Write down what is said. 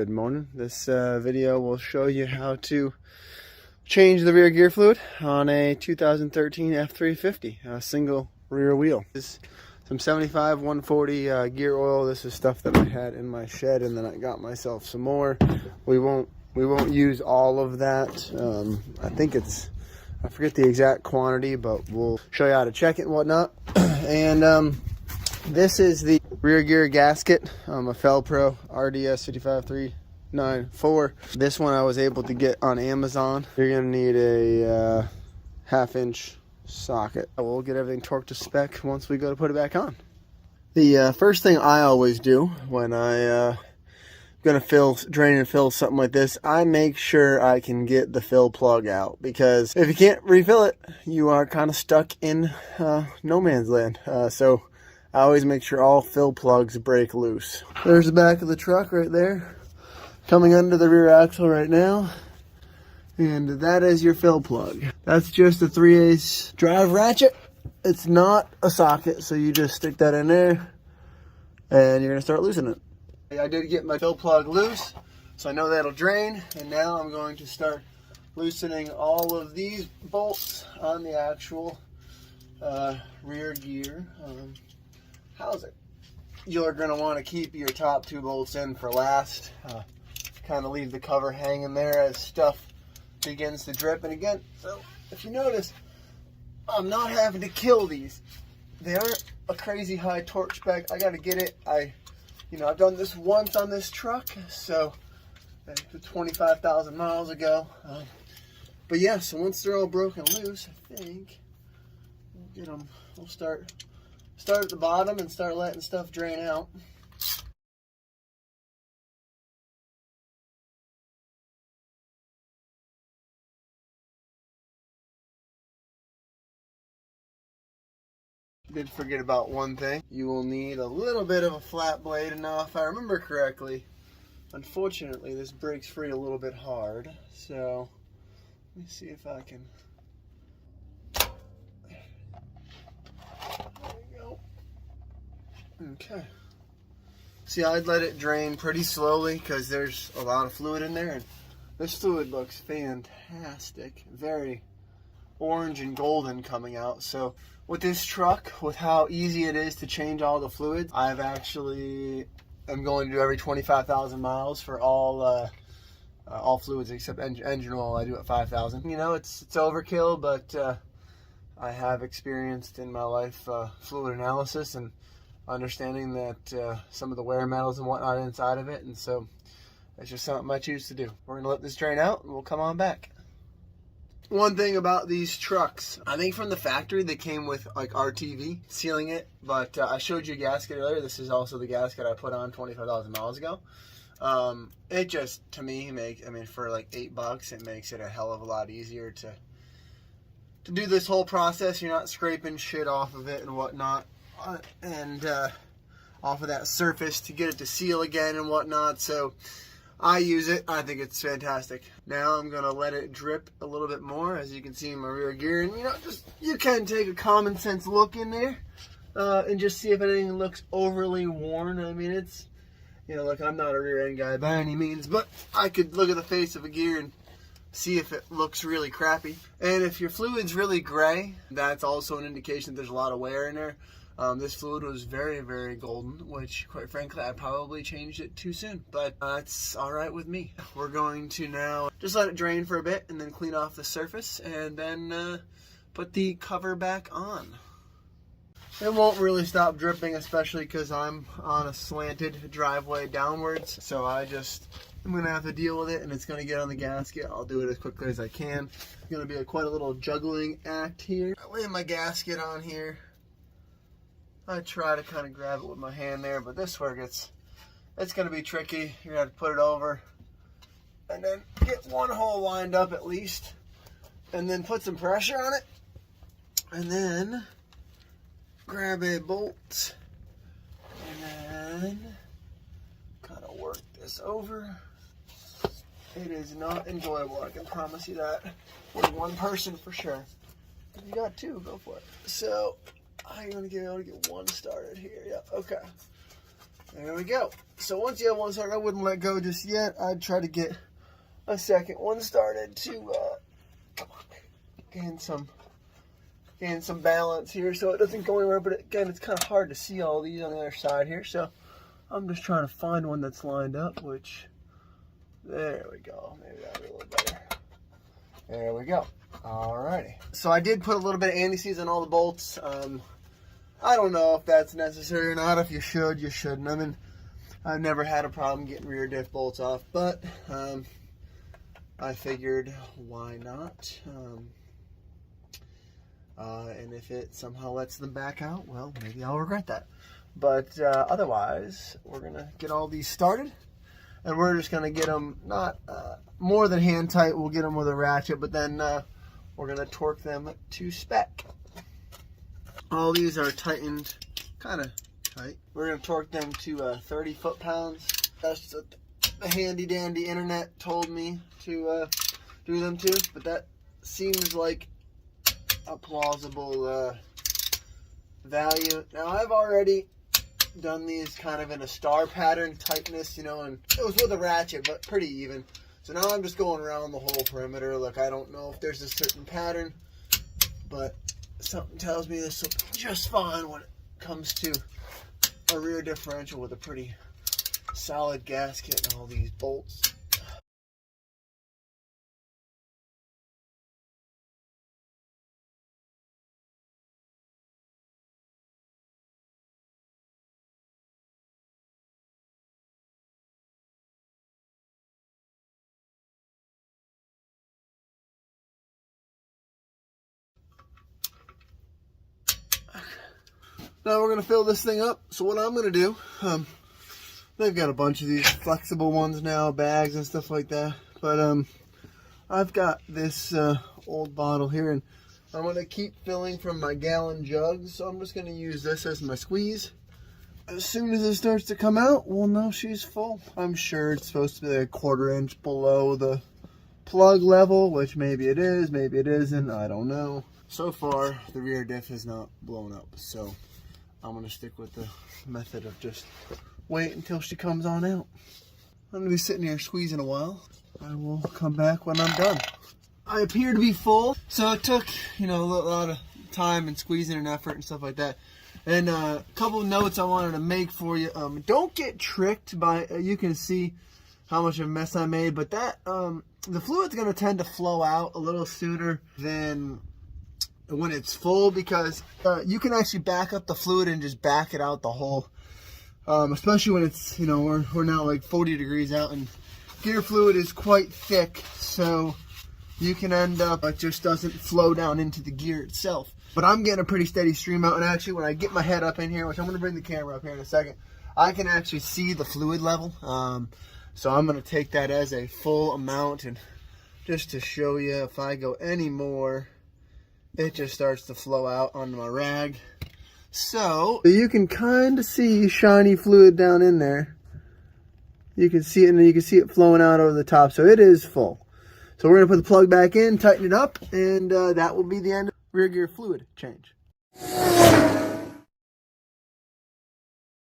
Good morning. This video will show you how to change the rear gear fluid on a 2013 F350, a single rear wheel. This is some 75 140 gear oil. This is stuff that I had in my shed, and then I got myself some more. We won't use all of that. I think I forget the exact quantity, but we'll show you how to check it and whatnot. And this is the rear gear gasket, a Felpro RDS 55394. This one I was able to get on Amazon. You're gonna need a 1/2 inch socket. We'll get everything torqued to spec once we go to put it back on. The first thing I always do when I gonna drain and fill something like this, I make sure I can get the fill plug out, because if you can't refill it, you are kind of stuck in no man's land. So I always make sure all fill plugs break loose. There's the back of the truck right there, coming under the rear axle right now. And that is your fill plug. That's just a 3/8 drive ratchet. It's not a socket, so you just stick that in there and you're gonna start loosening it. I did get my fill plug loose, so I know that'll drain. And now I'm going to start loosening all of these bolts on the actual rear gear housing. You're going to want to keep your top 2 bolts in for last. Kind of leave the cover hanging there as stuff begins to drip. And again, so if you notice, I'm not having to kill these. They aren't a crazy high torque spec. I got to get it. I've done this once on this truck, so 25,000 miles ago. But yeah, so once they're all broken loose, I think we'll get them. We'll start at the bottom and start letting stuff drain out. Did forget about one thing. You will need a little bit of a flat blade. And now, if I remember correctly, unfortunately this breaks free a little bit hard, so let me see if I can. There we go. Okay. See, I'd let it drain pretty slowly because there's a lot of fluid in there, and this fluid looks fantastic. Very orange and golden coming out. So with this truck, with how easy it is to change all the fluids, I'm going to do every 25,000 miles for all fluids except engine oil. I do at 5,000. You know, it's overkill, but I have experienced in my life fluid analysis and understanding that some of the wear metals and whatnot inside of it, and so it's just something I choose to do. We're gonna let this drain out and we'll come on back. One thing about these trucks, I think from the factory they came with like RTV sealing it, but I showed you a gasket earlier. This is also the gasket I put on 25,000 miles ago. It just, to me, for like $8, it makes it a hell of a lot easier to do this whole process. You're not scraping shit off of it and whatnot, and off of that surface to get it to seal again and whatnot. So I use it. I think it's fantastic. Now I'm going to let it drip a little bit more, as you can see in my rear gear. And you can take a common sense look in there and just see if anything looks overly worn. I mean, it's, look, I'm not a rear end guy by any means, but I could look at the face of a gear and see if it looks really crappy. And if your fluid's really gray, that's also an indication that there's a lot of wear in there. This fluid was very, very golden, which, quite frankly, I probably changed it too soon, but it's all right with me. We're going to now just let it drain for a bit and then clean off the surface and then put the cover back on. It won't really stop dripping, especially because I'm on a slanted driveway downwards, so I'm going to have to deal with it, and it's going to get on the gasket. I'll do it as quickly as I can. It's going to be quite a little juggling act here. I lay my gasket on here. I try to kind of grab it with my hand there, but this work, it's going to be tricky. You're going to have to put it over and then get one hole lined up at least, and then put some pressure on it, and then grab a bolt and then kind of work this over. It is not enjoyable, I can promise you that. With one person for sure. If you got 2, go for it. So I'm going to be able to get one started here. Yep, okay. There we go. So once you have one started, I wouldn't let go just yet. I'd try to get a second one started to gain some balance here so it doesn't go anywhere. But again, it's kind of hard to see all these on the other side here. So I'm just trying to find one that's lined up, which, there we go. Maybe that'll be a little better. There we go. Alrighty. So I did put a little bit of anti-seize on all the bolts. I don't know if that's necessary or not. If you should, you shouldn't. I mean, I've never had a problem getting rear diff bolts off, but I figured, why not? And if it somehow lets them back out, well, maybe I'll regret that. But otherwise, we're going to get all these started. And we're just going to get them not more than hand tight. We'll get them with a ratchet, but then we're going to torque them to spec. All these are tightened kind of tight. We're going to torque them to 30 foot-pounds. That's what the handy-dandy internet told me to do them to. But that seems like a plausible value. Now, I've already done these kind of in a star pattern tightness, you know, and it was with a ratchet, but pretty even. So now I'm just going around the whole perimeter. Look, I don't know if there's a certain pattern, but something tells me this will be just fine when it comes to a rear differential with a pretty solid gasket and all these bolts. Now we're going to fill this thing up. So what I'm going to do, they've got a bunch of these flexible ones now, bags and stuff like that. But I've got this old bottle here, and I'm going to keep filling from my gallon jugs. So I'm just going to use this as my squeeze. As soon as it starts to come out, we'll know she's full. I'm sure it's supposed to be like a 1/4 inch below the plug level, which maybe it is, maybe it isn't. I don't know. So far, the rear diff has not blown up, so I'm going to stick with the method of just wait until she comes on out. I'm going to be sitting here squeezing a while. I will come back when I'm done. I appear to be full, so it took, you know, a lot of time and squeezing and effort and stuff like that. And a couple of notes I wanted to make for you. Don't get tricked by, you can see how much of a mess I made, but that, the fluid's going to tend to flow out a little sooner than when it's full, because you can actually back up the fluid and just back it out the hole, especially when it's, you know, we're now like 40 degrees out and gear fluid is quite thick, so you can end up, it just doesn't flow down into the gear itself. But I'm getting a pretty steady stream out, and actually when I get my head up in here, which I'm going to bring the camera up here in a second, I can actually see the fluid level. So I'm going to take that as a full amount, and just to show you, if I go any more, it just starts to flow out onto my rag. So you can kind of see shiny fluid down in there. You can see it, and you can see it flowing out over the top. So it is full. So we're going to put the plug back in, tighten it up, and that will be the end of rear gear fluid change.